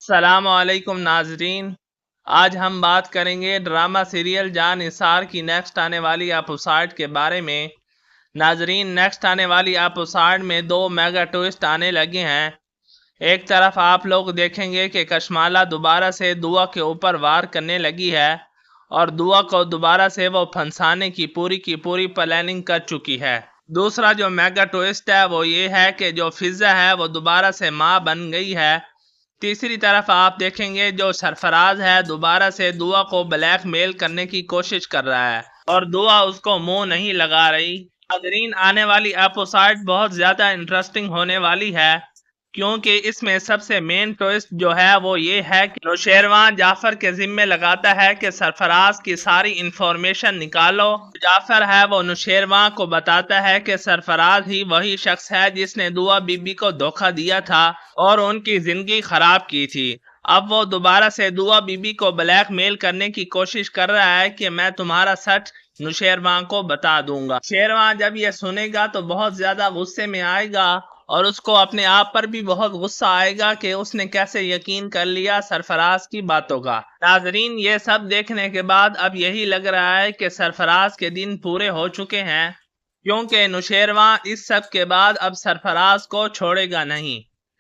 السلام علیکم ناظرین، آج ہم بات کریں گے ڈرامہ سیریل جان نثار کی نیکسٹ آنے والی ایپیسوڈ کے بارے میں۔ ناظرین، نیکسٹ آنے والی ایپیسوڈ میں 2 میگا ٹوئسٹ آنے لگے ہیں۔ ایک طرف آپ لوگ دیکھیں گے کہ کشمالہ دوبارہ سے دعا کے اوپر وار کرنے لگی ہے اور دعا کو دوبارہ سے وہ پھنسانے کی پوری پلاننگ کر چکی ہے۔ دوسرا جو میگا ٹوئسٹ ہے وہ یہ ہے کہ جو فضا ہے وہ دوبارہ سے ماں بن گئی ہے۔ تیسری طرف آپ دیکھیں گے جو سرفراز ہے دوبارہ سے دعا کو بلیک میل کرنے کی کوشش کر رہا ہے اور دعا اس کو منہ نہیں لگا رہی۔ ناظرین، آنے والی ایپیسوڈ بہت زیادہ انٹرسٹنگ ہونے والی ہے کیونکہ اس میں سب سے مین ٹوئسٹ جو ہے وہ یہ ہے کہ نوشیروان جعفر کے ذمے لگاتا ہے کہ سرفراز کی ساری انفارمیشن نکالو۔ جعفر ہے وہ نوشیروان کو بتاتا ہے کہ سرفراز ہی وہی شخص ہے جس نے دعا بی بی کو دھوکہ دیا تھا اور ان کی زندگی خراب کی تھی۔ اب وہ دوبارہ سے دعا بی بی کو بلیک میل کرنے کی کوشش کر رہا ہے کہ میں تمہارا سچ نوشیروان کو بتا دوں گا۔ نوشیروان جب یہ سنے گا تو بہت زیادہ غصے میں آئے گا اور اس کو اپنے آپ پر بھی بہت غصہ آئے گا کہ اس نے کیسے یقین کر لیا سرفراز کی باتوں کا۔ ناظرین، یہ سب دیکھنے کے بعد اب یہی لگ رہا ہے کہ سرفراز کے دن پورے ہو چکے ہیں کیونکہ نوشیروان اس سب کے بعد اب سرفراز کو چھوڑے گا نہیں۔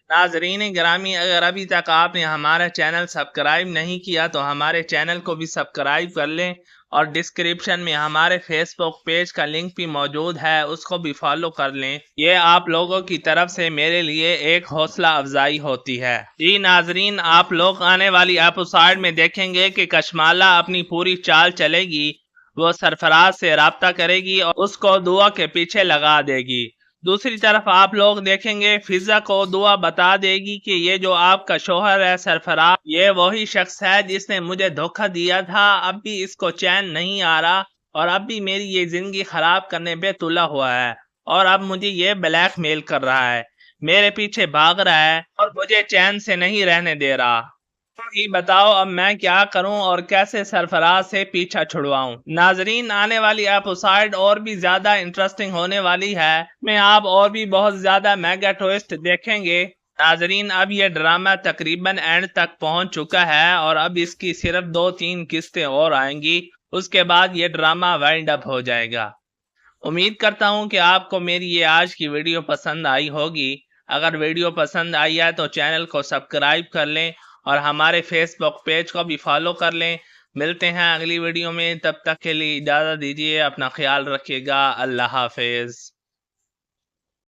ناظرین گرامی، اگر ابھی تک آپ نے ہمارا چینل سبسکرائب نہیں کیا تو ہمارے چینل کو بھی سبسکرائب کر لیں اور ڈسکرپشن میں ہمارے فیس بک پیج کا لنک بھی موجود ہے، اس کو بھی فالو کر لیں۔ یہ آپ لوگوں کی طرف سے میرے لیے ایک حوصلہ افزائی ہوتی ہے۔ جی ناظرین، آپ لوگ آنے والی ایپیسوڈ میں دیکھیں گے کہ کشمالہ اپنی پوری چال چلے گی، وہ سرفراز سے رابطہ کرے گی اور اس کو دعا کے پیچھے لگا دے گی۔ دوسری طرف آپ لوگ دیکھیں گے فضا کو دعا بتا دے گی کہ یہ جو آپ کا شوہر ہے سرفراز، یہ وہی شخص ہے جس نے مجھے دھوکہ دیا تھا، اب بھی اس کو چین نہیں آ رہا اور اب بھی میری یہ زندگی خراب کرنے پہ تلا ہوا ہے اور اب مجھے یہ بلیک میل کر رہا ہے، میرے پیچھے بھاگ رہا ہے اور مجھے چین سے نہیں رہنے دے رہا۔ بتاؤ اب میں کیا کروں اور کیسے سرفراز سے پیچھا چھڑواؤں۔ ناظرین، آنے والی ایپیسوڈ اور بھی زیادہ انٹرسٹنگ ہونے والی ہے، میں آپ اور بھی بہت زیادہ میگا ٹوئسٹ دیکھیں گے۔ ناظرین، اب یہ ڈرامہ تقریباً اینڈ تک پہنچ چکا ہے اور اب اس کی صرف 2-3 قسطیں اور آئیں گی، اس کے بعد یہ ڈرامہ وائنڈ اپ ہو جائے گا۔ امید کرتا ہوں کہ آپ کو میری یہ آج کی ویڈیو پسند آئی ہوگی۔ اگر ویڈیو پسند آئی ہے تو چینل کو سبسکرائب کر لیں اور ہمارے فیس بک پیج کو بھی فالو کر لیں۔ ملتے ہیں اگلی ویڈیو میں، تب تک کے لیے اجازت دیجیے، اپنا خیال رکھیے گا۔ اللہ حافظ۔